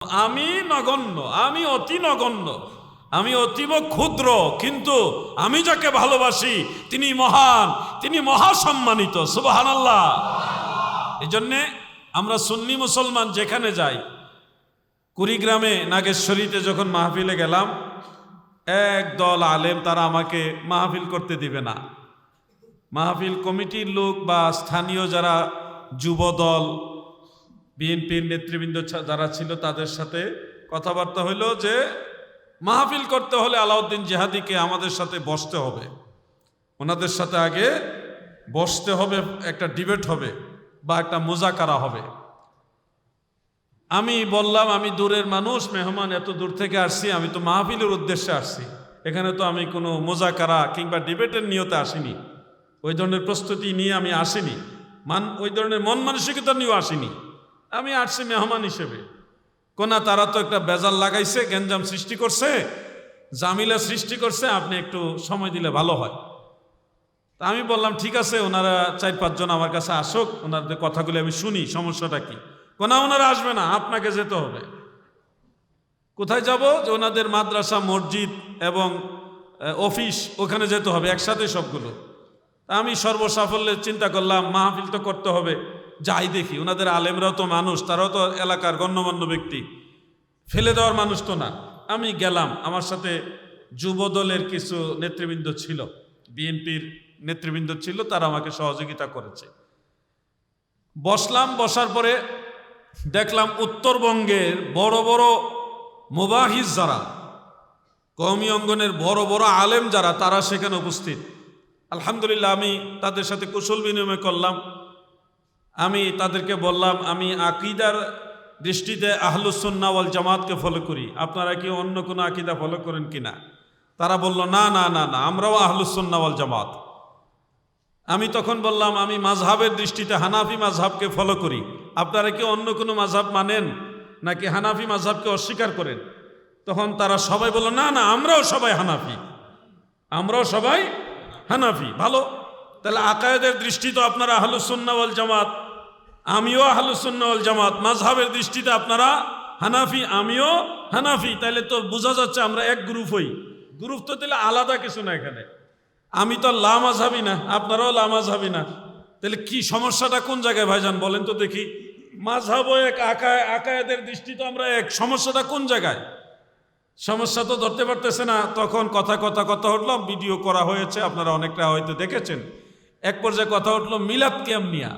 আমি নগণ্য, আমি অতি নগণ্য, আমি অতীব ক্ষুদ্র, কিন্তু আমি যাকে ভালোবাসি তিনি মহান, তিনি মহাসম্মানিত। সুবহানাল্লাহ। এই জন্যে আমরা সুন্নি মুসলমান যেখানে যাই, কুড়িগ্রামে নাগেশ্বরীতে যখন মাহফিলে গেলাম, একদল আলেম তারা আমাকে মাহফিল করতে দিবে না। মাহফিল কমিটির লোক বা স্থানীয় যারা যুবদল, বিএনপির নেতৃবৃন্দ যারা ছিল তাদের সাথে কথাবার্তা হইল যে মাহফিল করতে হলে আলাউদ্দিন জিহাদিকে আমাদের সাথে বসতে হবে, ওনাদের সাথে আগে বসতে হবে, একটা ডিবেট হবে বা একটা মুজাকারা হবে। আমি বললাম আমি দূরের মানুষ, মেহমান, এত দূর থেকে আসছি, আমি তো মাহফিলের উদ্দেশ্যে আসছি, এখানে তো আমি কোনো মুজাকারা কিংবা ডিবেটের নিয়তে আসিনি, ওই ধরনের প্রস্তুতি নিয়ে আমি আসিনি, ওই ধরনের মন মানসিকতা নিয়েও আসিনি, আমি আসছি মেহমান হিসেবে। কোনা তারা তো একটা বেজাল লাগাইছে, গ্যাঞ্জাম সৃষ্টি করছে, জামিলা সৃষ্টি করছে, আপনি একটু সময় দিলে ভালো হয়। তা আমি বললাম ঠিক আছে, ওনারা 4-5 জন আমার কাছে আসুক, ওনাদের কথাগুলো আমি শুনি, সমস্যাটা কি। কোনা ওনারা আসবে না, আপনাকে যেতে হবে। কোথায় যাব? যে ওনাদের মাদ্রাসা, মসজিদ এবং অফিস, ওখানে যেতে হবে একসাথে সবগুলো। তা আমি সর্বসাফল্যে চিন্তা করলাম মাহফিল তো করতে হবে, যাই দেখি। ওনাদের আলেমরাও তো মানুষ, তারাও তো এলাকার গণ্যমান্য ব্যক্তি, ফেলে দেওয়ার মানুষ তো না। আমি গেলাম, আমার সাথে যুব দলের কিছু নেতৃবৃন্দ ছিল, বিএনপির নেতৃবৃন্দ ছিল, তারা আমাকে সহযোগিতা করেছে। বসলাম, বসার পরে দেখলাম উত্তরবঙ্গের বড় বড় মুবাহিস যারা, কওমি অঙ্গনের বড় বড় আলেম যারা, তারা সেখানে উপস্থিত। আলহামদুলিল্লাহ, আমি তাদের সাথে কুশল বিনিময় করলাম। আমি তাদেরকে বললাম আমি আকীদার দৃষ্টিতে আহলুস সুন্নাহ ওয়াল জামাতকে ফলো করি, আপনারা কি অন্য কোনো আকীদা ফলো করেন কিনা? তারা বলল না না না না, আমরাও আহলুস সুন্নাহ ওয়াল জামাত। আমি তখন বললাম আমি মাযহাবের দৃষ্টিতে হানাফি মাযহাবকে ফলো করি, আপনারা কি অন্য কোনো মাযহাব মানেন নাকি হানাফি মাযহাবকে অস্বীকার করেন? তখন তারা সবাই বলল না না, আমরাও সবাই হানাফি, আমরাও সবাই হানাফি। ভালো, তাহলে আকায়েদের দৃষ্টিতে আপনারা আহলুস সুন্নাহ ওয়াল জামাত, আমিও আহলুস সুন্নাহ ওয়াল জামাত। মাযহাবের দৃষ্টিতে আপনারা হানাফি, আমিও হানাফি। তাহলে তো বোঝা যাচ্ছে আমরা এক গ্রুপ হই। গ্রুপ তো তাহলে আলাদা কিছু না এখানে। আমি তো লা মাযহাবি না, আপনারাও লা মাযহাবি না, তাহলে কি সমস্যাটা কোন জায়গায় ভাইজান বলেন তো দেখি? মাযহাবও এক, আকায়েদের দৃষ্টিতে আমরা এক, সমস্যাটা কোন জায়গায়? সমস্যা তো ধরতে পারতেছে না। তখন কথা উঠলো, ভিডিও করা হয়েছে, আপনারা অনেকটা হয়তো দেখেছেন। এক পর্যায়ে কথা উঠলো মিলাদ কিয়াম নিয়া,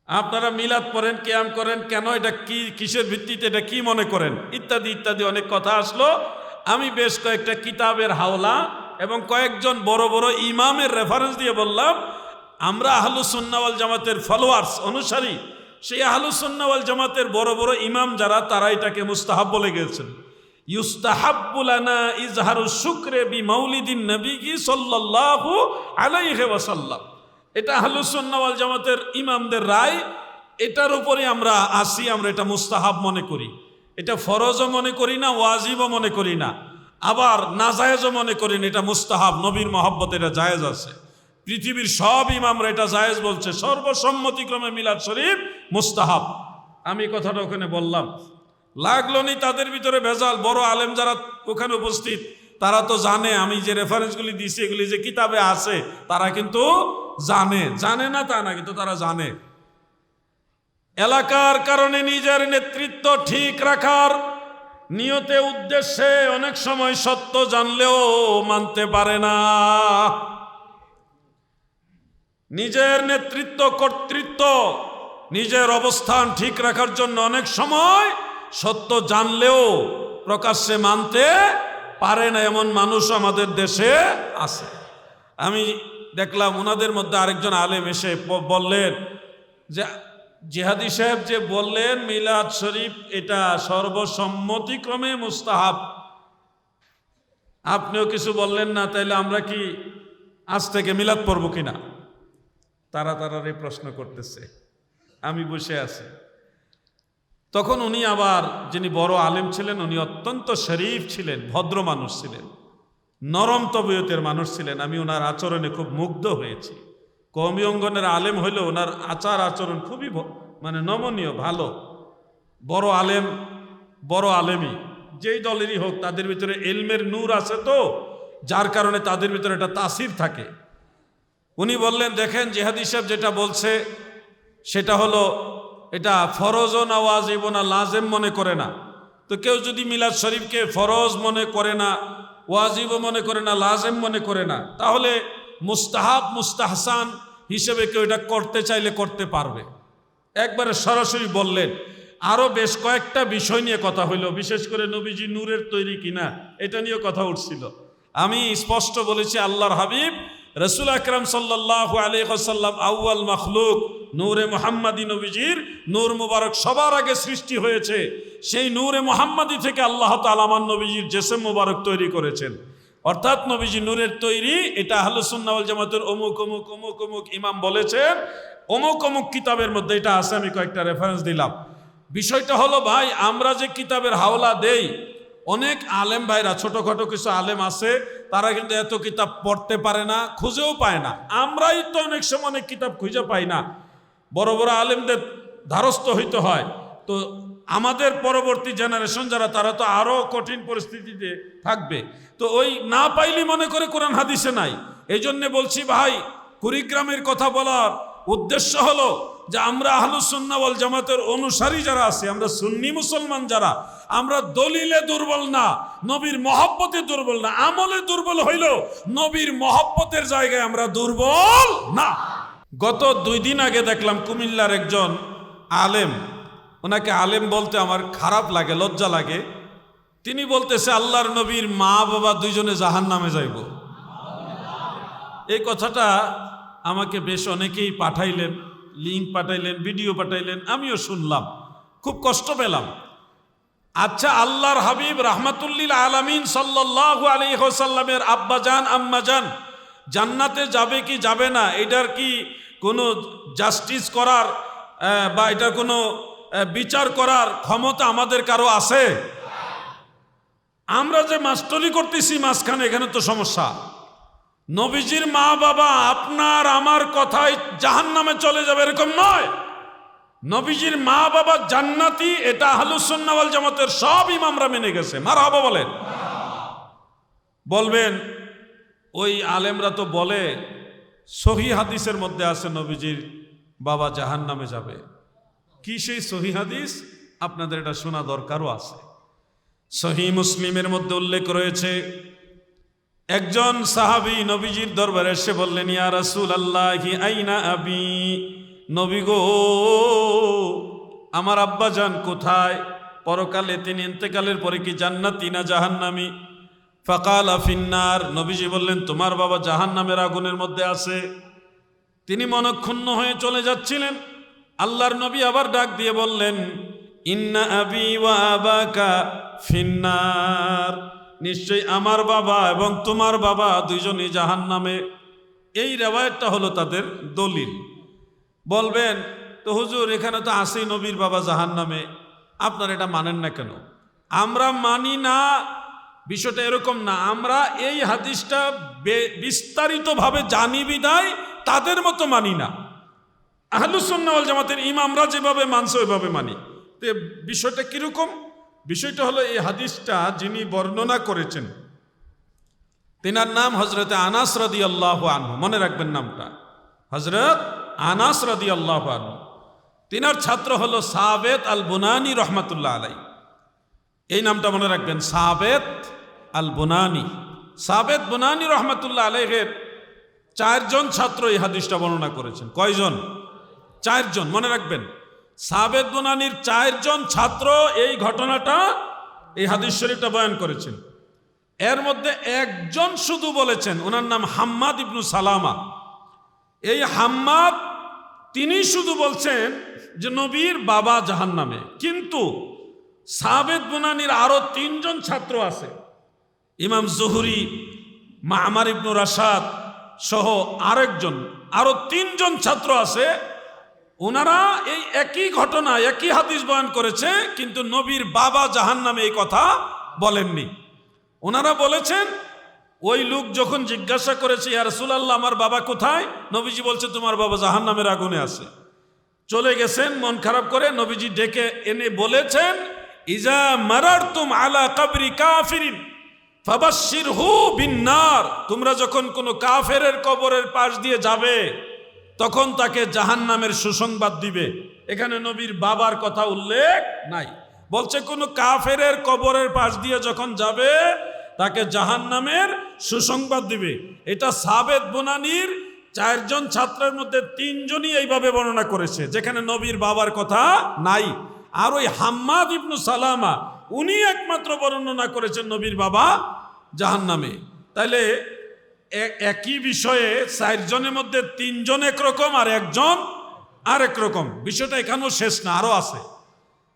আপনারা মিলাদ পড়েন, কিয়াম করেন কেন, এটা কি, কিসের ভিত্তিতে, এটা কি মনে করেন, ইত্যাদি ইত্যাদি অনেক কথা আসলো। আমি বেশ কয়েকটা কিতাবের হাওলা এবং কয়েকজন বড় বড় ইমামের রেফারেন্স দিয়ে বললাম আমরা আহলুস সুন্নাহ ওয়াল জামাতের ফলোয়ার্স, অনুসারী। সেই আহলুস সুন্নাহ ওয়াল জামাতের বড় বড় ইমাম যারা, তারা এটাকে মুস্তাহাব বলে গেছেন। ইউস্তাহাব্বু লানা ইজহারু শুকরে বিমাউলিদিন নবী সাল্লাল্লাহু আলাইহি ওয়াসাল্লাম। এটা আহলুস সুন্নাহ ওয়াল জামাতের ইমামদের রায়, এটার উপরে আমরা আসি, আমরা এটা মুস্তাহাব মনে করি, এটা ফরজও মনে করি না, ওয়াজিবও মনে করি না, আবার নাজায়েজও মনে করি না, এটা মুস্তাহাব, নবীর মহব্বত, এটা জায়েজ আছে। পৃথিবীর সব ইমামরা এটা জায়েজ বলছে, সর্বসম্মতিক্রমে মিলাদ শরীফ মুস্তাহাব। আমি কথাটা ওখানে বললাম, লাগলো নি তাদের ভিতরে ভেজাল। বড় আলেম যারা ওখানে উপস্থিত, তারা তো জানে আমি যে রেফারেন্সগুলি দিছি এগুলি যে কিতাবে আছে, তারা কিন্তু জানে না তা না, কিন্তু তারা জানে। এলাকার কারণে নিজের নেতৃত্ব ঠিক রাখার নিয়তে, উদ্দেশ্যে অনেক সময় সত্য জানলেও মানতে পারে না। নিজের নেতৃত্ব, কর্তৃত্ব, নিজের অবস্থান ঠিক রাখার জন্য অনেক সময় সত্য জানলেও প্রকাশ্যে মানতে পারে না, এমন মানুষ আমাদের দেশে আছে। আমি দেখলাম ওনাদের মধ্যে আরেকজন আলেম এসে বললেন যে জিহাদি সাহেব যে বললেন মিলাদ শরীফ এটা সর্বসম্মতিক্রমে মুস্তাহাব, আপনিও কিছু বললেন না, তাইলে আমরা কি আজ থেকে মিলাদ পড়ব কিনা? তারা প্রশ্ন করতেছে, আমি বসে আছি। তখন উনি আবার, যিনি বড় আলেম ছিলেন, উনি অত্যন্ত শরীফ ছিলেন, ভদ্র মানুষ ছিলেন, নরম তবিয়তের মানুষ ছিলেন। আমি ওনার আচরণে খুব মুগ্ধ হয়েছি। কওমি অঙ্গনের আলেম হইলেও ওনার আচার আচরণ খুবই নমনীয়, ভালো। বড় আলেম বড় আলেমী, যেই দলেরই হোক, তাদের ভিতরে ইলমের নূর আছে, তো যার কারণে তাদের ভিতরে একটা তাসির থাকে। উনি বললেন, দেখেন জিহাদি সাহেব যেটা বলছে সেটা হলো এটা ফরজও না ওয়াজিবও না লাজেম মনে করে না। তো কেউ যদি মিলাদ শরীফকে ফরজ মনে করে না, ওয়াজিবও মনে করে না, লাজেম মনে করে না, তাহলে মুস্তাহাব মুস্তাহসান হিসেবে কেউ এটা করতে চাইলে করতে পারবে। একবারে সরাসরি বললেন। আরও বেশ কয়েকটা বিষয় নিয়ে কথা হইল, বিশেষ করে নবীজি নূরের তৈরি কিনা এটা নিয়েও কথা উঠছিল। আমি স্পষ্ট বলেছি, আল্লাহর হাবিব রসুল আকরাম সাল্লাল্লাহু আলাইহি ওয়াসাল্লাম আউয়াল মখলুক, নূরে মুহাম্মাদি নবীজির নূর মুবারক সবার আগে সৃষ্টি হয়েছে। সেই নূরে মুহাম্মাদি থেকে আল্লাহ তাআলা আমার নবীজির জিসম মুবারক তৈরি করেছেন। অর্থাৎ নবীজি নূরের তৈরি, এটা আহলুস সুন্নাহ ওয়াল জামাতের অমুক অমুক অমুক অমুক ইমাম বলেছেন, অমুক অমুক কিতাবের মধ্যে এটা আছে। আমি কয়েকটা রেফারেন্স দিলাম। বিষয়টা হলো ভাই, আমরা যে কিতাবের হাওলা দেই, অনেক আলেম ভাইরা, ছোটখাটো কিছু আলেম আছে, তারা কিন্তু এত কিতাব পড়তে পারে না, খুঁজেও পায় না। আমরাই তো অনেক সময় অনেক কিতাব খুঁজে পাই না, বড় বড় আলেমদের দ্বারস্থ হইতে হয়। তো আমাদের পরবর্তী জেনারেশন যারা, তারা তো আরো কঠিন পরিস্থিতিতে থাকবে। তো ওই না পাইলি মনে করে কোরআন হাদিসে নাই। এই জন্য বলছি ভাই, কুড়িগ্রামের কথা বলার উদ্দেশ্য হলো যে আমরা আহলুস সুন্নাহ ওয়াল জামাতের অনুসারী যারা আছে, আমরা সুন্নি মুসলমান যারা, আমরা দলিলে দুর্বল না, নবীর মহব্বতে দুর্বল না। আমলে দুর্বল হইল, নবীর মহব্বতের জায়গায় আমরা দুর্বল না। গত 2 দিন আগে দেখলাম কুমিল্লার একজন আলেম, ওনাকে আলেম বলতে আমার খারাপ লাগে, লজ্জা লাগে। তিনি বলতেছে আল্লাহর নবীর মা বাবা দুইজনে জাহান্নামে যাইব। এই কথাটা আমাকে বেশ অনেকেই পাঠাইলেন, লিঙ্ক পাঠাইলেন, ভিডিও পাঠাইলেন, আমিও শুনলাম, খুব কষ্ট পেলাম। আচ্ছা, আল্লাহর হাবিব রাহমাতুল্লিল আলামিন সাল্লাল্লাহু আলাইহি ওয়াসাল্লামের আব্বাজান আম্মাজান জান্নাতে যাবে কি যাবে না, এটার কি কোনো জাস্টিস করার বা এটার কোনো বিচার করার ক্ষমতা আমাদের কারো আছে? আমরা যে মাস্টারি করতেছি মাঝখানে, এখানে তো সমস্যা। নবীজির মা বাবা আপনার আমার কথায় জাহান্নামে চলে যাবে এরকম নয়। নবীজির মা বাবা জান্নাতি, এটা আহলুস সুন্নাহ ওয়াল জামাতের সব ইমামরা মেনে গেছে। মারহাবা বলেন। বলবেন ওই আলেমরা তো বলে সহিহ হাদিসের মধ্যে আছে নবীজির বাবা জাহান্নামে যাবে। কি সেই সহিহ হাদিস? আপনাদের এটা শোনা দরকারও আছে। সহিহ মুসলিমের মধ্যে উল্লেখ রয়েছে, একজন সাহাবী নবীজির দরবারে এসে বললেন, ইয়া রাসূলুল্লাহি আইনা আবি, নবী গো আমার আব্বাজান কোথায়? পরকালে তিনি ইন্তেকালের পরে কি জান্নাতি না জাহান্নামী? ফাকালা ফিন্নার, নবীজি বললেন তোমার বাবা জাহান্নামের আগুনের মধ্যে আছে। তিনি মনক্ষুণ্ণ হয়ে চলে যাচ্ছিলেন। আল্লাহর নবী আবার ডাক দিয়ে বললেন, ইন্না আবি ওয়া আবাকা ফিন্নার, নিশ্চয়ই আমার বাবা এবং তোমার বাবা দুইজনই জাহান্নামে। এই রিওয়ায়াতটা হলো তাদের দলিল। বলবেন তো হুজুর এখানে তো আছেই নবীর বাবা জাহান্নামে, আপনারা এটা মানেন না কেন? আমরা মানি না, বিষয়টা এরকম না। আমরা এই হাদিসটা বিস্তারিতভাবে জানি বিদায় তাদের মতো মানি না। আহলুস সুন্নাহ ওয়াল জামাতের ইমামরা যেভাবে মানছে ওইভাবে মানি। তো বিষয়টা কিরকম? বিষয়টা হলো, এই হাদিসটা যিনি বর্ণনা করেছেন তেনার নাম হযরত আনাস রাদিয়াল্লাহু আনহু। মনে রাখবেন নামটা, হযরত আনাস রাদিয়াল্লাহু আনহু। তিনার ছাত্র হলো সাবেত আল বুনানি রহমাতুল্লাহ আলাইহি। এই নামটা মনে রাখবেন, সাবেত আল বুনানি। সাবেত বুনানি রহমাতুল্লাহ আলাইহির 4 জন ছাত্র এই হাদিসটা বর্ণনা করেছেন। কয়জন? 4 জন। মনে রাখবেন, সাবেত বুনানির 4 জন ছাত্র এই ঘটনাটা, এই হাদিস শরীফটা বয়ান করেছেন। এর মধ্যে একজন শুধু বলেছেন, ওনার নাম হাম্মাদ ইবনু সালামা। এই হাম্মাদ তিনি শুধু বলছেন যে নবীর বাবা জাহান্নামে। কিন্তু সাবেত বুনানির আরো 3 জন ছাত্র আছে, ইমাম জুহরি, মা'মার ইবনু রাশাদ সহ আরেকজন, আরো 3 জন ছাত্র আছে। ওনারা এই একই ঘটনা, একই হাদিস বয়ান করেছে, কিন্তু নবীর বাবা জাহান্নামে এই কথা বলেননি। ওনারা বলেছেন ওই লোক যখন জিজ্ঞাসা করেছে, ইয়া রাসূলুল্লাহ আমার বাবা কোথায়? নবীজি বলছে তোমার বাবা জাহান্নামের আগুনে আছে। চলে গেছেন মন খারাপ করে। নবীজি ডেকে এনে বলেছেন, ইজা মারারতুম আলা কবরি কাফিরিন ফাবাশশিরহু বিন্নার, তোমরা যখন কোনো কাফেরের কবরের পাশ দিয়ে যাবে তখন তাকে জাহান্নামের সুসংবাদ দিবে। এখানে নবীর বাবার কথা উল্লেখ নাই, বলছে কোনো কাফেরের কবরের পাশ দিয়ে যখন যাবে তাকে জাহান্নামের সুসংবাদ দিবে। এটা সাবেত বুনানির 4 জন ছাত্রের মধ্যে 3 জনই এইভাবে বর্ণনা করেছে, যেখানে নবীর বাবার কথা নাই। আর ওই হাম্মাদ ইবনু সালামা উনি একমাত্র বর্ণনা করেছেন নবীর বাবা জাহান্নামে। তাইলে একই বিষয়ে 4 জনের মধ্যে 3 জন একরকম আর 1 জন আরেক রকম। বিষয়টা এখানেও শেষ না, আরো আছে।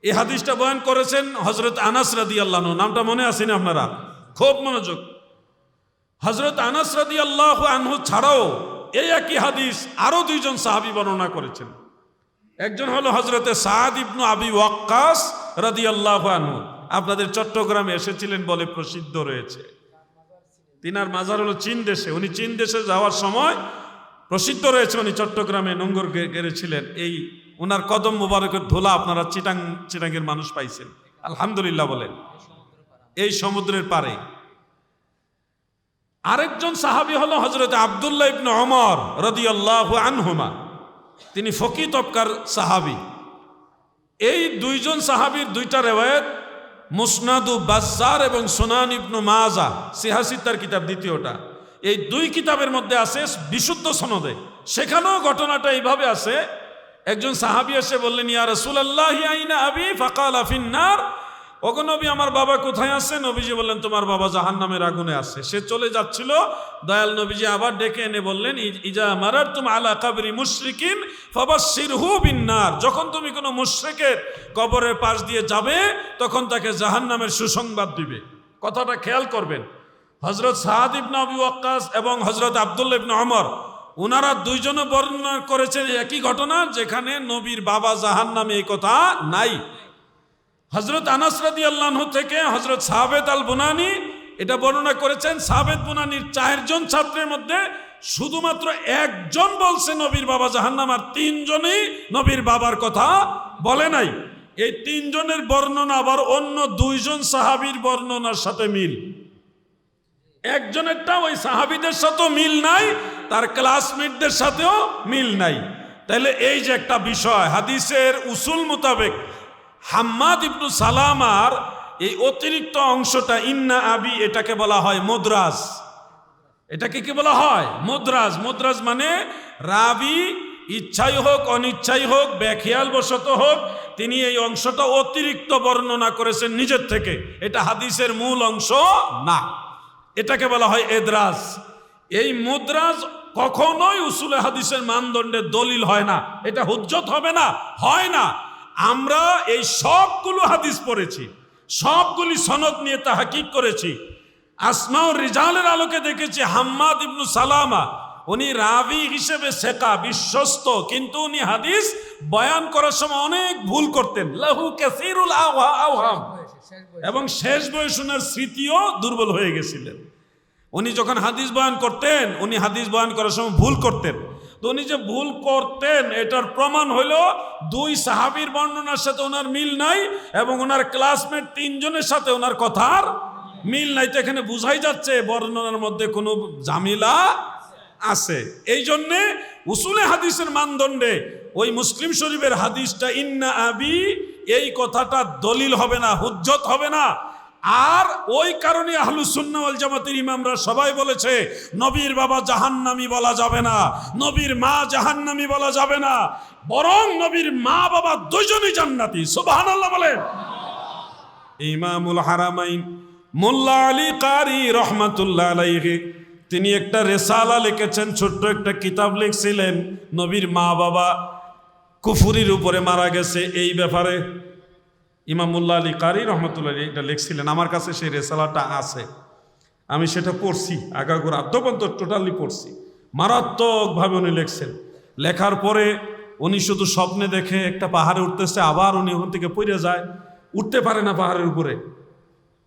এই হাদিসটা বয়ান করেছেন হযরত আনাস রাদিয়াল্লাহু আনহু, নামটা মনে আছে না আপনারা? খুব মনোযোগ। হযরত আনাস রাদিয়াল্লাহু আনহু ছাড়াও এই একই হাদিস আরো 2 জন সাহাবী বর্ণনা করেছেন। একজন হলো হযরতে সাদ ইবনু আবি ওয়াক্কাস রাদিয়াল্লাহু আনহু, আপনাদের চট্টগ্রামে এসেছিলেন বলে প্রসিদ্ধ রয়েছে। তিনার মাজার হলো চীন দেশে। উনি চীন দেশে যাওয়ার সময় প্রসিদ্ধ রয়েছে উনি চট্টগ্রামে নোঙ্গর গেড়েছিলেন। এই ওনার কদম মুবারকের ধুলা আপনারা চিটাঙ্গের মানুষ পাইছেন, আলহামদুলিল্লাহ বলেন, এই সমুদ্রের পারে। আরেকজন সাহাবী হলো হযরত আব্দুল্লাহ ইবনে ওমর রাদিয়াল্লাহু আনহুমা, তিনি ফকি তবকার সাহাবী। এই 2 জন সাহাবীর 2টা রিওয়ায়াত মুসনাদু বাজ্জার এবং সুনান ইবনু মাজা, সিহাসিত্তার কিতাব দ্বিতীয়টা, এই 2 কিতাবের মধ্যে আছে বিশুদ্ধ সনদে। সেখানেও ঘটনাটা এইভাবে আছে, একজন সাহাবী এসে বললেন, ইয়া রাসূলুল্লাহ আইনা আবি ফাকালা ফিন্নার, ওগো নবী আমার বাবা কোথায় আছে? নবীজি বললেন, তোমার বাবা জাহান্নামের আগুনে আছে। সে চলে যাচ্ছিল, দয়াল নবীজি আবার ডেকে এনে বললেন, ইজা মারারতুম আলা কবরি মুশরিকিন ফাবাশশিরহু বিন্নার, যখন তুমি কোনো মুশরিকের কবরের পাশ দিয়ে যাবে তখন তাকে জাহান্নামের সুসংবাদ দিবে। কথাটা খেয়াল করবেন। হযরত সাদ ইবনে আবি ওয়াক্কাস এবং হযরত আব্দুল্লাহ ইবনে ওমর ওনারা 2 জনে বর্ণনা করেছেন একই ঘটনা, যেখানে নবীর বাবা জাহান্নামে এই কথা নাই। হযরত আনাস রাদিয়াল্লাহু আনহু থেকে হযরত সাবেত আল বুনানি এটা বর্ণনা করেছেন। সাবেত বুনানির 4 জন ছাত্রের মধ্যে শুধুমাত্র 1 জন বলছে নবীর বাবা জাহান্নাম, আর 3 জনই নবীর বাবার কথা বলে নাই। এই 3 জনের বর্ণনা আবার অন্য 2 জন সাহাবীর বর্ণনার সাথে মিল। একজনেরটা ওই সাহাবীদের সাথেও মিল নাই, তার ক্লাসমেটদের সাথেও মিল নাই। তাহলে এই যে একটা বিষয়, হাদিসের উসুল মোতাবেক হাম্মাদ ইবনু সালামার এই অতিরিক্ত অংশটা ইন্না আবি, এটাকে বলা হয় মুদরাজ। এটাকে কি বলা হয়? মুদরাজ। মুদরাজ মানে রাবি ইচ্ছাই হোক অনিচ্ছাই হোক বেখেয়াল বশত হোক তিনি এই অংশটা অতিরিক্ত বর্ণনা করেছেন নিজের থেকে, এটা হাদিসের মূল অংশ না, এটাকে বলা হয় এদরাজ। এই মুদরাজ কখনোই উসুলে হাদিসের মানদণ্ডের দলিল হয় না, এটা হুজ্জত হবে না, হয় না। আমরা এই সবগুলো হাদিস পড়েছি, সবগুলি সনদ নিয়ে তাহকিক করেছি, আসমাউর রিজালের আলোকে দেখেছি হাম্মাদ ইবনু সালামা উনি রাবি হিসেবে সেকা বিশ্বস্ত, কিন্তু উনি হাদিস বয়ান করার সময় অনেক ভুল করতেন, লাহু কাসীরুল আওহাম, এবং শেষ বয়সে ওনার স্মৃতিও দুর্বল হয়ে গেছিলেন। উনি যখন হাদিস বয়ান করতেন, উনি হাদিস বয়ান করার সময় ভুল করতেন। তো উনি যে ভুল করতেন এটার প্রমাণ হলো 2 সাহাবীর বর্ণনার সাথে ওনার মিল নাই, এবং ওনার ক্লাসমেট 3 জনের সাথে ওনার কথার মিল নাই। তো এখানে বুঝাই যাচ্ছে বর্ণনার মধ্যে কোনো ঝামেলা আছে। এই জন্যে উসুলে হাদিসের মানদণ্ডে ওই মুসলিম শরীফের হাদিসটা ইন্না আবি এই কথাটা দলিল হবে না, হুজ্জত হবে না। আর ওই কারণে আহলুস সুন্নাহ ওয়াল জামাতের ইমামরা সবাই বলেছে নবীর বাবা জাহান্নামী বলা যাবে না, নবীর মা জাহান্নামী বলা যাবে না, বরং নবীর মা বাবা 2 জনই জান্নাতি। সুবহানাল্লাহ বলেন। ইমামুল হারামাইন মোল্লা আলী কারি রহমাতুল্লাহ আলাইহি তিনি একটা রিসালা লিখেছেন, ছোট্ট একটা কিতাব লিখছিলেন, নবীর মা বাবা কুফরির উপরে মারা গেছে এই ব্যাপারে। ইমামুল্লাহ আলী কারি রহমতুল্লাহ এটা লিখছিলেন, আমার কাছে সেই রেসালাটা আছে, আমি সেটা পড়ছি, আগাগোড়া আদ্যপন্ত টোটালি পড়ছি। মারাত্মকভাবে উনি লিখছেন। লেখার পরে উনি শুধু স্বপ্নে দেখে একটা পাহাড়ে উঠতেছে, আবার উনি ওখান থেকে পড়ে যায়, উঠতে পারে না পাহাড়ের উপরে,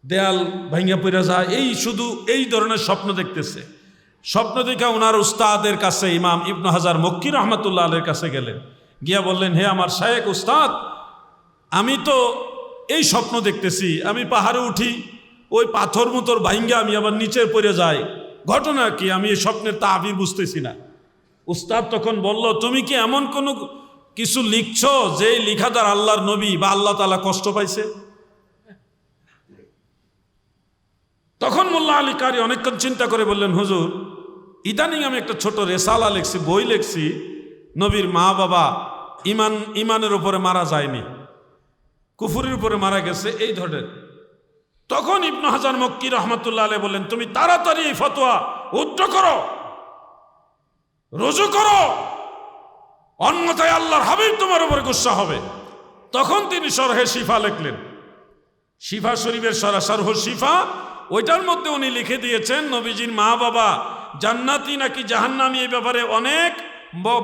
দেয়াল ভাঙ্গা পড়ে যায়, এই শুধু এই ধরনের স্বপ্ন দেখতেছে। স্বপ্ন দেখে ওনার উস্তাদের কাছে ইমাম ইবনে হাজার মক্কি রহমতুল্লাহ আলাইহির কাছে গেলেন, গিয়া বললেন, হে আমার শায়েখ উস্তাদ, আমি তো এই স্বপ্ন দেখতেছি, আমি পাহাড়ে উঠি, ওই পাথর মতোর ভাইঙ্গা আমি আবার নিচে পড়ে যাই। ঘটনা কি আমি এই স্বপ্নের তাবির বুঝতেছি না। উস্তাদ তখন বলল, তুমি কি এমন কোনো কিছু লিখছো যে লিখাদার আল্লাহর নবী বা আল্লাহ তাআলা কষ্ট পাইছে? তখন মোল্লা আলী কারি অনেকক্ষণ চিন্তা করে বললেন, হুজুর ইদানিং আমি একটা ছোট রেসালা লিখছি, বই লিখছি, নবীর মা বাবা ইমানের উপরে মারা যায়নি, কুফুরের উপরে মারা গেছে, এই ধরনের। তখন ইবনে হাজার মক্কি রহমতুল্লাহ আলাইহি বললেন, তুমি তাড়াতাড়ি এই ফতোয়া উদ্ধার করো, রুজু করো, অন্যথায় আল্লাহর হাবিব তোমার উপরে গুসা হবে। তখন তিনি শরহে শিফা লিখলেন, শিফা শরীফের শরহ শিফা, ওইটার মধ্যে উনি লিখে দিয়েছেন নবীজির মা বাবা জান্নাতি নাকি জাহান্নামী এই ব্যাপারে অনেক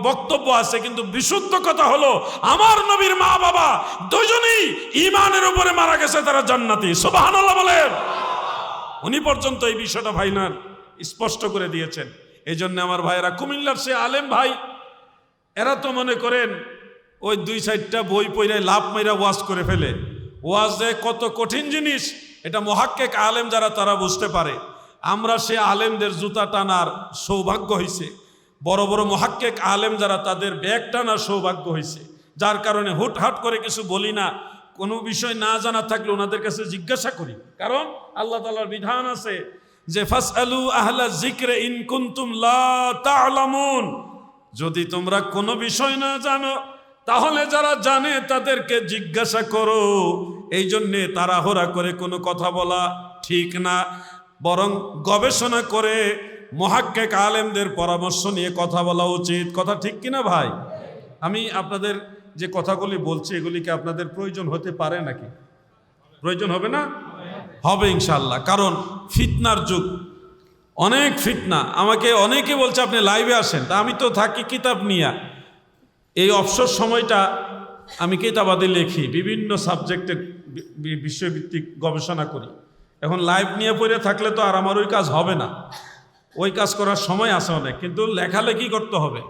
বক্তব্য আছে, কিন্তু বিশুদ্ধ কথা হলো আমার নবীর মা বাবা দুজনেই ঈমানের উপরে মারা গেছে, তারা জান্নাতি। সুবহানাল্লাহ বলেন। উনি পর্যন্ত এই বিষয়টা ভাইনার স্পষ্ট করে দিয়েছেন। এই জন্য আমার ভাইয়েরা, কুমিল্লার সে আলেম ভাই, এরা তো মনে করেন ওই 2-4টা বই পড়ে লাভ মাইরা ওয়াজ করে ফেলে। ওয়াজ যে কত কঠিন জিনিস এটা মুহাক্কিক আলেম যারা তারা বুঝতে পারে। আমরা সে আলেমদের জুতা টানার সৌভাগ্য হয়েছে, বড় বড় মুহাক্কিক আলেম যারা তাদের ব্যাগ টানার সৌভাগ্য হয়েছে, যার কারণে হুটহাট করে কিছু বলি না, কোনো বিষয় না জানা থাকলে ওনাদের কাছে জিজ্ঞাসা করি। কারণ আল্লাহ তাআলার বিধান আছে যে ফাসআলু আহলা যিকরি ইন কুনতুম লা তা'লামুন, যদি তোমরা কোনো বিষয় না জানো তাহলে যারা জানে তাদেরকে জিজ্ঞাসা করো। এই জন্যে তাড়াহুড়া করে কোনো কথা বলা ঠিক না, বরং গবেষণা করে মুহাক্কিক আলেমদের পরামর্শ নিয়ে কথা বলা উচিত। কথা ঠিক কিনা ভাই? আমি আপনাদের যে কথাগুলি বলছি এগুলি কি আপনাদের প্রয়োজন হতে পারে নাকি? প্রয়োজন হবে না? হবে ইনশাআল্লাহ। কারণ ফিতনার যুগ, অনেক ফিতনা। আমাকে অনেকে বলছে আপনি লাইভে আসেন, তা আমি তো থাকি কিতাব নিয়ে। এই অবসর সময়টা আমি কিতাবাদি লিখি, বিভিন্ন সাবজেক্টে বিষয়ভিত্তিক গবেষণা করি। এখন লাইভ নিয়ে পড়ে থাকলে তো আর আমার ওই কাজ হবে না, ওই কাজ করার সময় আছে অনেক, কিন্তু লেখালেখি করতে হবে।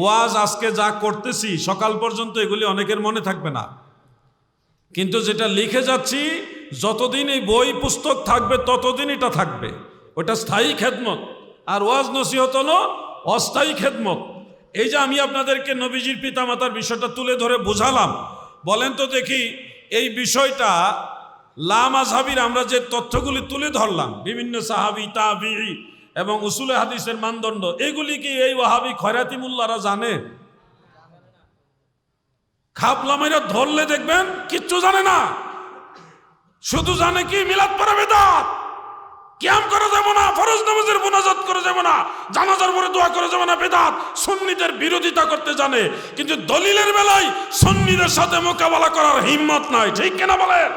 ওয়াজ আজকে যা করতেছি সকাল পর্যন্ত এগুলি অনেকের মনে থাকবে না, কিন্তু যেটা লিখে যাচ্ছি যতদিন এই বই পুস্তক থাকবে ততদিন এটা থাকবে, ওটা স্থায়ী খেদমত। আর ওয়াজ নসিহত হলো অস্থায়ী খেদমত। এই যে আমি আপনাদেরকে নবীজির পিতামাতার বিষয়টা তুলে ধরে বোঝালাম, বলেন তো দেখি এই বিষয়টা লামাযহাবির আমরা যে তথ্যগুলি তুলে ধরলাম, বিভিন্ন সাহাবী তাবিঈ এবং উসুলে হাদিসের মানদণ্ড, এগুলি কি এই ওয়াহাবি খয়রাতি মোল্লারা জানে? খাপলামাইরা ধরলে দেখবেন কিচ্ছু জানে না, শুধু জানে কি মিলাদ পড়া বিদআত, কিয়াম করা যাবে না, ফরজ নামাজের মুনাজাত করা যাবে না, জানাজার পরে দোয়া করা যাবে না, বিদআত। সুন্নিদের বিরোধিতা করতে জানে, কিন্তু দলিলের বেলায় সুন্নিদের সাথে মোকাবেলা করার হিম্মত নাই। ঠিক কিনা বলেন?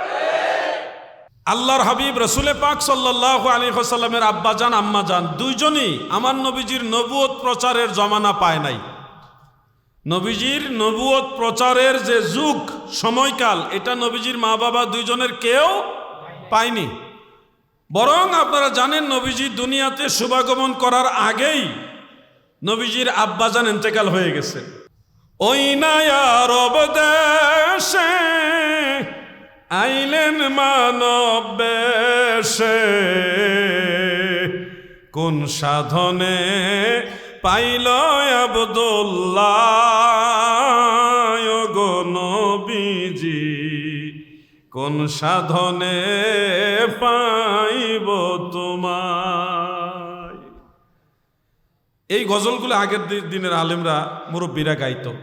আল্লাহর হাবিব রাসূল পাক সাল্লাল্লাহু আলাইহি ওয়াসাল্লামের আব্বাজান আম্মাজান দুইজনই আমার নবীজির নবুয়ত প্রচারের জমানা পায় নাই। নবীজির নবুয়ত প্রচারের যে যুগ সময়কাল, এটা নবীজির মা বাবা দুইজনের কেউ পায়নি। বরং আপনারা জানেন নবীজি দুনিয়াতে শুভাগমন করার আগেই নবীজির আব্বাজান ইন্তেকাল হয়ে গেছে। ওই না আরব দেশে আইলেন মানব বেশে, কোন সাধনে পাইল আব্দুল্লাহ গো নবীজি, কোন সাধনে পাইব তোমায়। এই গজলগুলো আগের দিনের আলেমরা মুরব্বীরা গাইতো।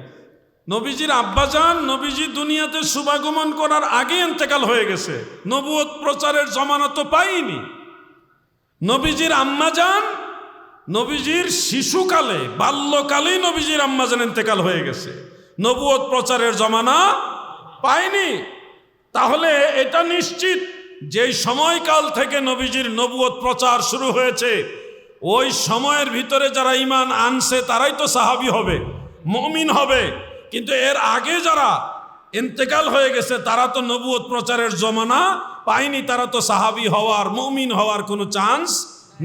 নবীজির আব্বাজান নবীজি দুনিয়াতে শুভাগমন করার আগে ইন্তেকাল হয়ে গেছে, নবুয়ত প্রচারের জমানা তো পাইনি। নবীজির আম্মাজান নবীজির শিশুকালে বাল্যকালেই নবীজির আম্মাজান ইন্তেকাল হয়ে গেছে, নবুয়ত প্রচারের জমানা পায়নি। তাহলে এটা নিশ্চিত যেই সময়কাল থেকে নবীজির নবুয়ত প্রচার শুরু হয়েছে, ওই সময়ের ভিতরে যারা ঈমান আনছে তারাই তো সাহাবী হবে, মুমিন হবে। কিন্তু এর আগে যারা ইন্তেকাল হয়ে গেছে তারা তো নবুয়ত প্রচারের জমানা পায়নি, তারা তো সাহাবী হওয়ার মুমিন হওয়ার কোনো চান্স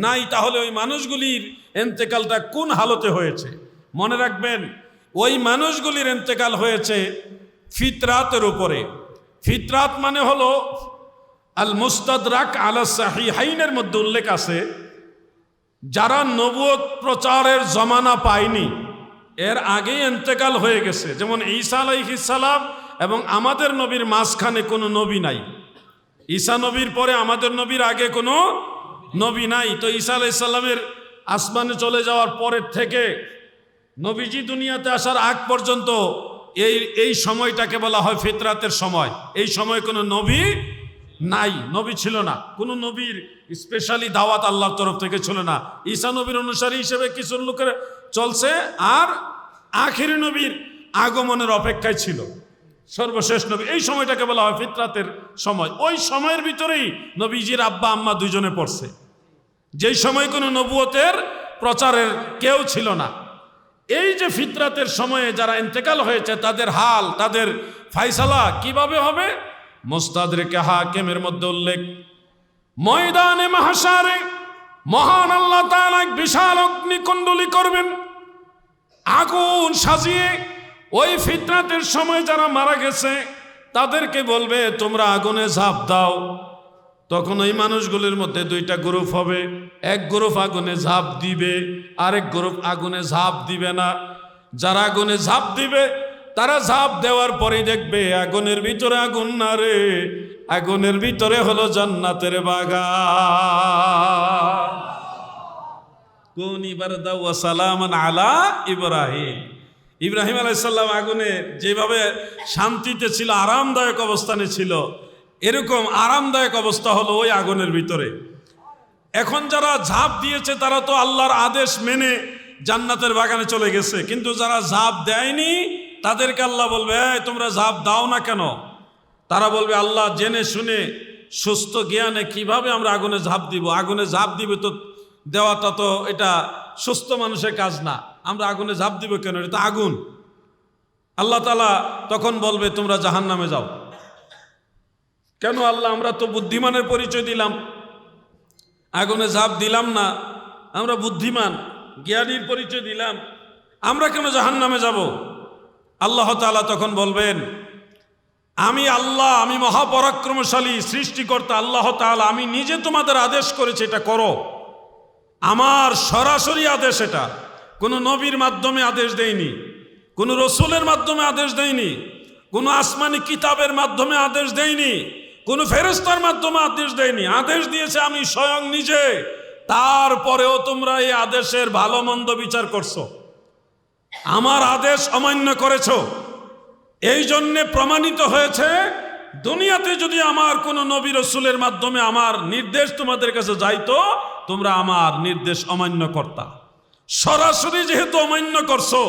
নাই। তাহলে ওই মানুষগুলির ইন্তেকালটা কোন হালতে হয়েছে? মনে রাখবেন, ওই মানুষগুলির ইন্তেকাল হয়েছে ফিতরাতের উপরে। ফিতরাত মানে হলো আল মুস্তাদরাক আলা সাহিহাইনের মধ্যে উল্লেখ আছে, যারা নবুয়ত প্রচারের জমানা পায়নি, এর আগেই ইন্তেকাল হয়ে গেছে। যেমন ঈসা আলাইহিস সালাম এবং আমাদের নবীর মাঝখানে কোনো নবী নাই। ঈসা নবীর পরে আমাদের নবীর আগে কোনো নবী নাই। তো ঈসা আলাইহিস সালামের আসমানে চলে যাওয়ার পরের থেকে নবীজি দুনিয়াতে আসার আগ পর্যন্ত এই সময়টাকে বলা হয় ফিতরাতের সময়। এই সময় কোনো নবী নাই, নবী ছিল না, কোনো নবীর স্পেশালি দাওয়াত আল্লাহর তরফ থেকে ছিল না। ঈসা নবীর অনুসারী হিসেবে কিছু লোকের চলছে, আর আখিরি নবীর আগমনের অপেক্ষায় ছিল সর্বশেষ নবী। এই সময়টাকে বলা হয় ফিতরাতের সময়। ওই সময়ের ভিতরেই নবীজির আব্বা আম্মা দুইজনে পড়ছে, যেই সময় কোনো নবুয়তের প্রচারের কেউ ছিল না। এই যে ফিতরাতের সময়ে যারা ইন্তেকাল হয়েছে তাদের হাল, তাদের ফায়সালা কিভাবে হবে? মুস্তাদরিকে হাকিমের মধ্যে উল্লেখ, ময়দানে মাহশারে মহান আল্লাহ তাআলা এক বিশাল অগ্নিকুণ্ডলী করবেন, আগুন সাজিয়ে ওই ফিতরাতের সময় যারা মারা গেছে তাদেরকে বলবে তোমরা আগুনে ঝাঁপ দাও। তখন ওই মানুষগুলির মধ্যে দুইটা গ্রুপ হবে, এক গ্রুপ আগুনে ঝাঁপ দিবে, আরেক গ্রুপ আগুনে ঝাঁপ দিবে না। যারা আগুনে ঝাঁপ দিবে তারা ঝাঁপ দেওয়ার পরেই দেখবে আগুনের ভিতরে আগুন না রে, আগুনের ভিতরে হলো জান্নাতের বাগান। কোন ইবারদা ওয়া সালামান আলা ইব্রাহিম। ইব্রাহিম আলাইহিস সালাম আগুনে যেভাবে শান্তিতে ছিল, আরামদায়ক অবস্থানে ছিল, এরকম আরামদায়ক অবস্থা হলো ওই আগুনের ভিতরে। এখন যারা ঝাঁপ দিয়েছে তারা তো আল্লাহর আদেশ মেনে জান্নাতের বাগানে চলে গেছে, কিন্তু যারা ঝাঁপ দেয়নি তাদেরকে আল্লাহ বলবে তোমরা ঝাঁপ দাও না কেন? তারা বলবে আল্লাহ জেনে শুনে সুস্থ জ্ঞানে কিভাবে আমরা আগুনে ঝাঁপ দিব? আগুনে ঝাঁপ দিবে তো দেওয়াটা তো এটা সুস্থ মানুষের কাজ না, আমরা আগুনে ঝাঁপ দিব কেন? এটা তো আগুন। আল্লাহ তাআলা তখন বলবে তোমরা জাহান্নামে যাও। কেন আল্লাহ, আমরা তো বুদ্ধিমানের পরিচয় দিলাম, আগুনে ঝাঁপ দিলাম না, আমরা বুদ্ধিমান জ্ঞানীর পরিচয় দিলাম, আমরা কেন জাহান্নামে যাব? আল্লাহ তাআলা তখন বলবেন আমি আল্লাহ, আমি মহাপরাক্রমশালী সৃষ্টিকর্তা আল্লাহ তাআলা, আমি নিজে তোমাদের আদেশ করেছি এটা করো। আমার সরাসরি আদেশ, এটা কোনো নবীর মাধ্যমে আদেশ দেয়নি, কোনো রসুলের মাধ্যমে আদেশ দেয়নি, কোনো আসমানি কিতাবের মাধ্যমে আদেশ দেয়নি, কোনো ফেরেশতার মাধ্যমে আদেশ দেয়নি, আদেশ দিয়েছে আমি স্বয়ং নিজে। তারপরেও তোমরা এই আদেশের ভালো মন্দ বিচার করছো, আমার আদেশ অমান্য করেছো। এই জন্যে প্রমাণিত হয়েছে দুনিয়াতে যদি আমার কোনো নবী রসুলের মাধ্যমে আমার নির্দেশ তোমাদের কাছে যাইতো, তোমরা আমার নির্দেশ অমান্য করতা। সরাসরি যেহেতু অমান্য করছো,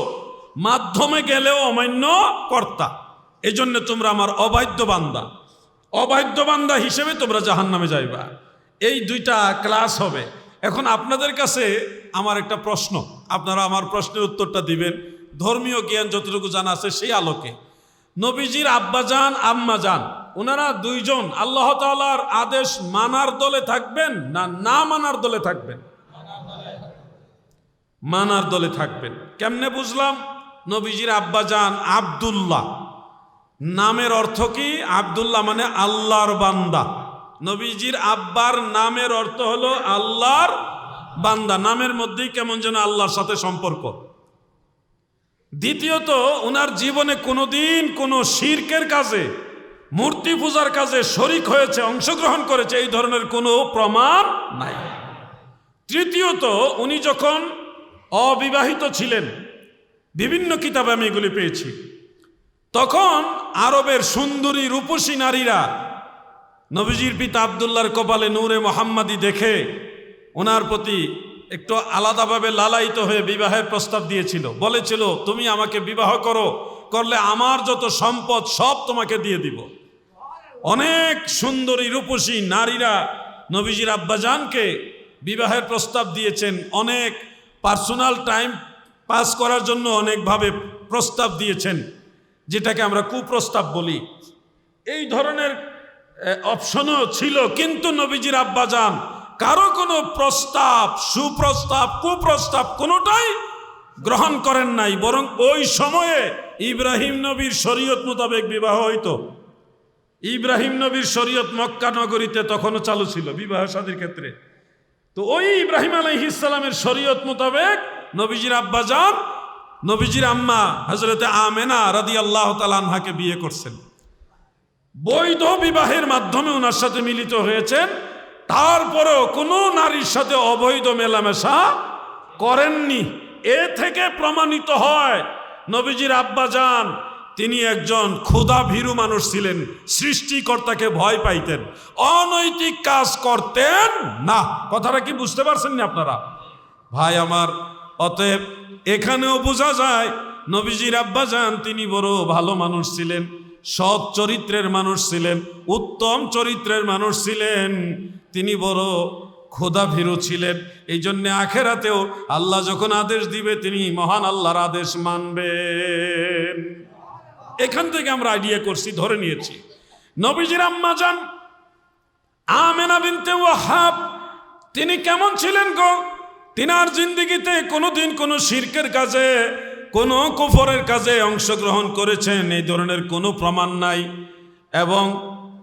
মাধ্যমে গেলেও অমান্য করতা। এই জন্য তোমরা আমার অবাধ্য বান্দা, অবাধ্য বান্দা হিসেবে তোমরা জাহান্নামে যাইবা। এই দুইটা ক্লাস হবে। এখন আপনাদের কাছে আমার একটা প্রশ্ন, আপনারা আমার প্রশ্নের উত্তরটা দিবেন ধর্মীয় জ্ঞান যতটুকু জানা আছে সেই আলোকে। নবীজির আব্বাজান আম্মাজান ওনারা দুইজন আল্লাহ তাআলার আদেশ মানার দলে থাকবেন না না মানার দলে থাকবেন? মানার দলে থাকবেন। কেমনে বুঝলাম? নবীজির আব্বাজান আব্দুল্লাহ, নামের অর্থ কি? আব্দুল্লাহ মানে আল্লাহর বান্দা। নবীজির আব্বার নামের অর্থ হলো আল্লাহর বান্দা, নামের মধ্যেই কেমন যেন আল্লাহর সাথে সম্পর্ক। দ্বিতীয়ত, ওনার জীবনে কোনোদিন কোনো শিরকের কাজে, মূর্তি পূজার কাজে শরিক হয়েছে, অংশগ্রহণ করেছে, এই ধরনের কোনো প্রমাণ নাই। তৃতীয়ত, উনি যখন অবিবাহিত ছিলেন, বিভিন্ন কিতাবে আমি এগুলি পেয়েছি, তখন আরবের সুন্দরী রূপসী নারীরা নবীজির পিতা আব্দুল্লাহর কপালে নূরে মোহাম্মদী দেখে ওনার প্রতি একটু আলাদাভাবে লালায়িত হয়ে বিবাহের প্রস্তাব দিয়েছিল, বলেছিল তুমি আমাকে বিবাহ করো, করলে আমার যত সম্পদ সব তোমাকে দিয়ে দিব। অনেক সুন্দরী রূপসী নারীরা নবীজির আব্বাজানকে বিবাহের প্রস্তাব দিয়েছেন, অনেক পার্সোনাল টাইম পাস করার জন্য অনেকভাবে প্রস্তাব দিয়েছেন, যেটাকে আমরা কুপ্রস্তাব বলি। এই ধরনের অপশনও ছিল, কিন্তু নবীজির আব্বাজান কারো কোনো প্রস্তাব, সুপ্রস্তাব, কুপ্রস্তাব কোনোটাই গ্রহণ করেন নাই, বরং ওই সময়ে ইব্রাহিম নবীর শরীয়ত মোতাবেক বিবাহ হইতো। ইব্রাহিম নবীর শরীয়ত মক্কা নগরীতে তখনও চালু ছিল বিবাহ শাদীর ক্ষেত্রে। তো ওই ইব্রাহিম আলাইহিস সালামের শরীয়ত মোতাবেক নবীজির আব্বাজান নবীজির আম্মা হযরতে আমেনা রাদিয়াল্লাহু তাআলা আনহাকে বিয়ে করছেন। বৈধ বিবাহের মাধ্যমে ওনার সাথে মিলিত হয়েছেন, তারপরেও কোনো নারীর সাথে অবৈধ মেলামেশা করেননি। এ থেকে প্রমাণিত হয় নবীজির আব্বাজান তিনি একজন ক্ষুধা ভীরু মানুষ ছিলেন, সৃষ্টিকর্তাকে ভয় পাইতেন, অনৈতিক কাজ করতেন না। কথাটা কি বুঝতে পারছেন না আপনারা ভাই আমার? অতএব এখানেও বোঝা যায় নবীজির আব্বাজান তিনি বড় ভালো মানুষ ছিলেন, সৎ চরিত্রের মানুষ ছিলেন, উত্তম চরিত্রের মানুষ ছিলেন, তিনি বড় খোদা ভীরু ছিলেন। এই জন্যে আখেরাতেও আল্লাহ যখন আদেশ দিবে তিনি মহান আল্লাহর আদেশ মানবেন। এখান থেকে আমরা আইডিয়া করছি, ধরে নিয়েছি নবীজির আম্মা জান আমেনা বিনতে ওয়াহাব তিনি কেমন ছিলেন গো? তিনার জিন্দেগিতে কোনোদিন কোনো শিরকের কাজে, কোনো কুফরের কাজে অংশগ্রহণ করেছেন এই ধরনের কোনো প্রমাণ নাই। এবং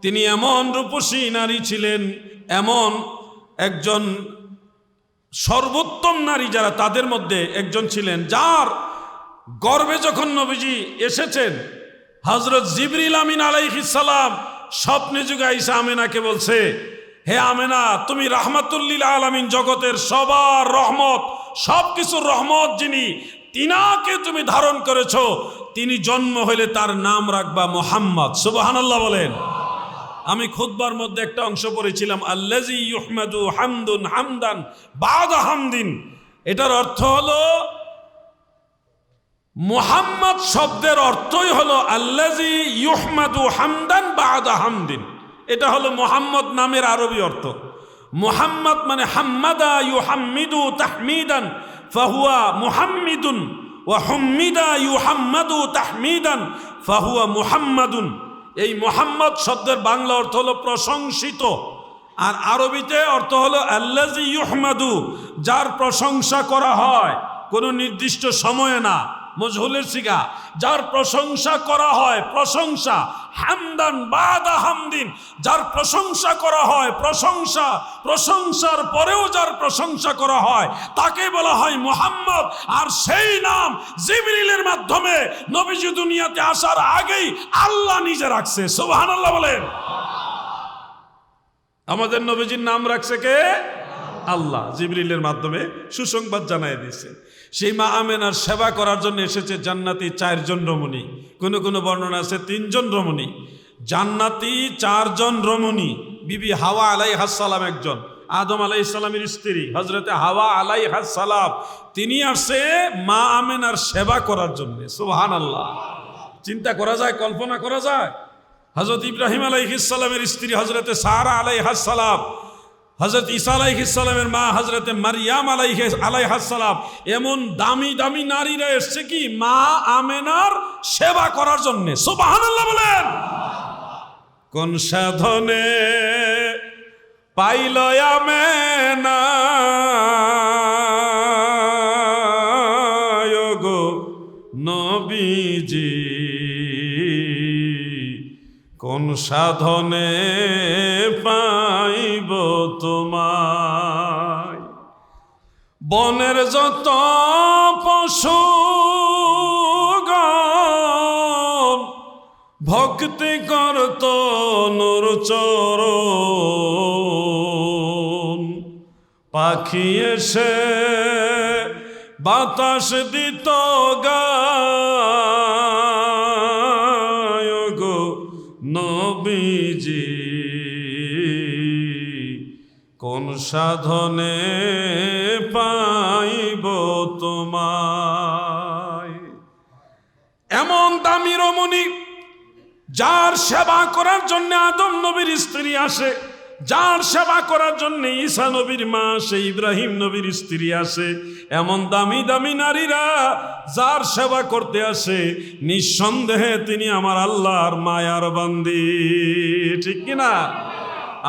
তিনি এমন রূপসী নারী ছিলেন, এমন একজন সর্বোত্তম নারী যারা তাদের মধ্যে একজন ছিলেন, যার গর্ভে যখন নবীজি এসেছেন হযরত জিবরিল আমিন আলাইহিস সালাম স্বপ্নে যুগে আয়েশা আমেনাকে বলছে, হে আমেনা তুমি রাহমাতুল আলামিন, জগতের সবার রহমত, সবকিছুর রহমত যিনি, তিনাকে তুমি ধারণ করেছো, তিনি জন্ম হইলে তার নাম রাখবা মুহাম্মদ। সুবহানাল্লাহ বলেন। আমি খুতবার মধ্যে একটা অংশ পড়েছিলাম, আল্লাযী ইউহমাদু হামদুন হামদান বাদা হামদিন। এটার অর্থ হলো মুহাম্মদ শব্দের অর্থই হলো আল্লাযী ইউহমাদু হামদান বাদা হামদিন। এটা হলো মুহাম্মদ নামের আরবি অর্থ। মুহাম্মদ মানে হাম্মাদা ইউহাম্মিদু তাহমিদান ফাহুয়া মুহাম্মিদুন, ওয়া হুম্মিদা ইউহাম্মাদু তাহমিদান ফাহুয়া মুহাম্মাদুন। এই মুহাম্মদ শব্দের বাংলা অর্থ হলো প্রশংসিত, আর আরবিতে অর্থ হলো আল্লাযী ইউহমাদু, যার প্রশংসা করা হয় কোনো নির্দিষ্ট সময়ে না, মজহুলের সিগা, যার প্রশংসা করা হয়, প্রশংসা হামদান বাদা হামদিন, যার প্রশংসা করা হয়, প্রশংসা, প্রশংসার পরেও যার প্রশংসা করা হয় তাকে বলা হয় মুহাম্মদ। আর সেই নাম জিবরিলের মাধ্যমে নবীজি দুনিয়াতে আসার আগেই আল্লাহ নিজে রাখছে। সুবহানাল্লাহ বলেন। আমাদের নবীজির নাম রাখছে কে? আল্লাহ, জিবরিলের মাধ্যমে সুসংবাদ জানাই দিয়েছে। সেই মা আমেনার সেবা করার জন্য এসেছে জান্নাতি 4 জন রমণী, কোনো কোনো বর্ণনা আছে 3 জন রমণী। জান্নাতি 4 জন রমণী, বিবি হাওয়া আলাইহাস সালাম একজন, আদম আলাইহিস সালামের স্ত্রী হযরতে হাওয়া আলাইহাস সালাম, তিনি আসছে মা আমেনার সেবা করার জন্য। সুবহানাল্লাহ। চিন্তা করা যায়, কল্পনা করা যায়? হযরত ইব্রাহিম আলাইহিস সালামের স্ত্রী হযরতে সারা আলাইহাস সালাম, হযরত ঈসা আলাইহিস সালামের মা হযরতে মারইয়াম আলাইহাস সালাম, এমন দামি দামি নারীরা এসছে কি মা আমেনার সেবা করার জন্য। সুবহানাল্লাহ বলেন। কোন সাধনে পাইল আমেনা গো নবীজি, কোন সাধনে পাইব তোমায়? বনের যত পশু ভক্তি করত নূর চরণ, পাখি এসে বাতাস দিত গায় গো নবীজি, কোন সাধনে পাইব তোমায়? এমন দামি রমণী যার সেবা করার জন্য আদম নবীর স্ত্রী আসে, যার সেবা করার জন্য ঈসা নবীর মা আসে, ইব্রাহিম নবীর স্ত্রী আসে, এমন দামি দামি নারীরা যার সেবা করতে আসে, নিঃসন্দেহে তিনি আমার আল্লাহর মায়ার বান্দি। ঠিক কিনা?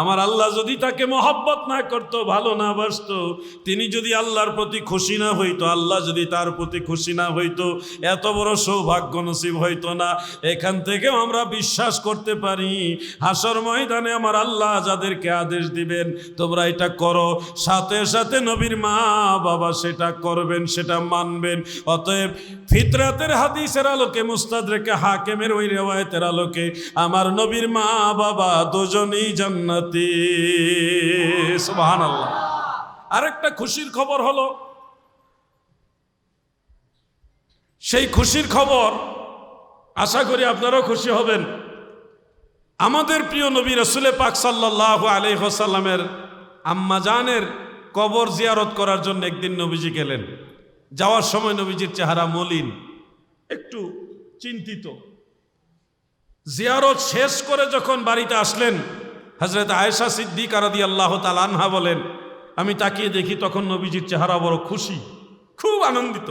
আমার আল্লাহ যদি তাকে মহব্বত না করতো, ভালো না বাসতো, তিনি যদি আল্লাহর প্রতি খুশি না হইতো, আল্লাহ যদি তার প্রতি খুশি না হইতো, এত বড় সৌভাগ্য নসিব হইতো না। এখান থেকে আমরা বিশ্বাস করতে পারি হাসর ময়দানে আমার আল্লাহ যাদেরকে আদেশ দিবেন তোমরা এটা করো, সাথে সাথে নবীর মা বাবা সেটা করবেন, সেটা মানবেন। অতএব ফিতরাতের হাদিসের আলোকে, মুস্তাদরেকে হাকিমের ওই রিওয়ায়াতের আলোকে আমার নবীর মা বাবা দুজনেই জান্নাতি। সুবহানাল্লাহ। আরেকটা খুশির খবর হলো, সেই খুশির খবর আশা করি আপনারাও খুশি হবেন। আমাদের প্রিয় নবী রাসূল পাক সাল্লাল্লাহু আলাইহি ওয়াসাল্লামের আম্মা জানের কবর জিয়ারত করার জন্য একদিন নবীজি গেলেন। যাওয়ার সময় নবীজির চেহারা মলিন, একটু চিন্তিত। জিয়ারত শেষ করে যখন বাড়িতে আসলেন, হযরত আয়েশা সিদ্দিকা রাদিয়াল্লাহু তাআলা আনহা বলেন, আমি তাকিয়ে দেখি তখন নবীজির চেহারা বড় খুশি, খুব আনন্দিত।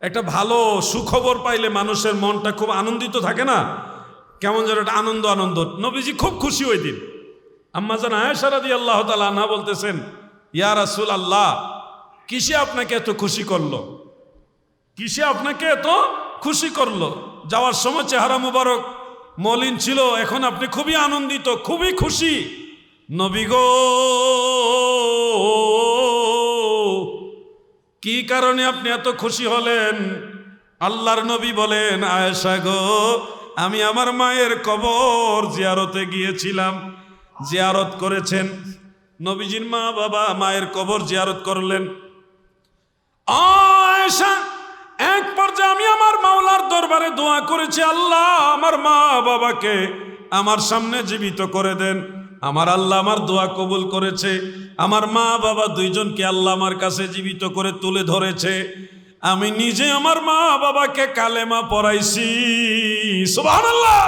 একটা ভালো সুখবর পাইলে মানুষের মনটা খুব আনন্দিত থাকে না, কেমন যেন একটা আনন্দ আনন্দ। নবীজি খুব খুশি ওই দিন। আম্মা জান আয়েশা রাদিয়াল্লাহু তাআলা আনহা বলতেছেন, ইয়া রাসূলুল্লাহ, কিসে আপনাকে এত খুশি করলো? কিসে আপনাকে এত খুশি করলো? যাওয়ার সময় চেহারা মুবারক মলিন ছিল, এখন আপনি খুবই আনন্দিত, খুবই খুশি। নবী গো, কি কারণে আপনি এত খুশি হলেন? আল্লাহর নবী বলেন, আয়েশা গো, আমি আমার মায়ের কবর জিয়ারতে গিয়েছিলাম। জিয়ারত করেছেন নবীজির মা বাবা, মায়ের কবর জিয়ারত করলেন। আয়েশা, এক পর্যায়ে আমি আমার মাওলার দরবারে দোয়া করেছি, আল্লাহ আমার মা বাবাকে আমার সামনে জীবিত করে দেন। আমার আল্লাহ আমার দোয়া কবুল করেছে। আমার মা বাবা দুইজনকে আল্লাহ আমার কাছে জীবিত করে তুলে ধরেছে। আমি নিজে আমার মা বাবাকে কালেমা পড়াইছি। সুবহানাল্লাহ।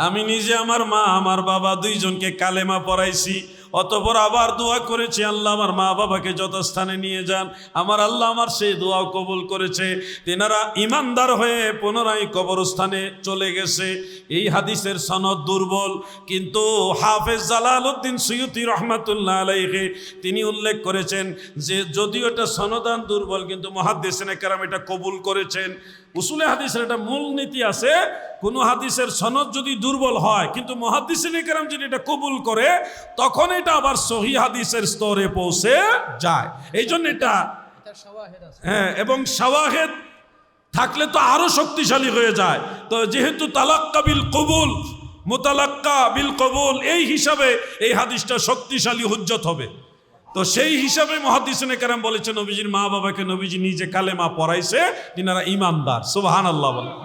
আমি নিজে আমার মা আমার বাবা দুইজনকে কালেমা পড়াইছি। অতঃপর আবার দোয়া করেছি, আল্লাহ আমার মা বাবাকে যত স্থানে নিয়ে যান। আমার আল্লাহ আমার সেই দোয়াও কবুল করেছে। তেনারা ইমানদার হয়ে পুনরায় কবরস্থানে চলে গেছে। এই হাদিসের সনদ দুর্বল, কিন্তু হাফেজ জালালউদ্দিন সুয়ুতি রহমাতুল্লাহ আলাইহি তিনি উল্লেখ করেছেন যে যদিও এটা সনদান দুর্বল, কিন্তু মুহাদ্দিসিনে কেরাম এটা কবুল করেছেন। উসুলে হাদিসের একটা মূল নীতি আছে, কোন হাদিসের সনদ যদি দুর্বল হয় কিন্তু মুহাদ্দিসিনে কেরাম যদি এটা কবুল করে, তখন এটা আবার সহিহ হাদিসের স্তরে পৌঁছে যায়। এই জন্য এটা হ্যাঁ, এবং শাওয়াহিদ থাকলে তো আরো শক্তিশালী হয়ে যায়। তো যেহেতু তালাক্কা বিল কবুল, মুতালাক্কা বিল কবুল, এই হিসাবে এই হাদিসটা শক্তিশালী হুজ্জত হবে। তো সেই হিসাবে মুহাদ্দিসিনে কেরাম বলেছেন, নবীজির মা বাবাকে নবীজি নিজে কালেমা পড়াইছে, তিনারা ঈমানদার। সুবহানাল্লাহ বলেন।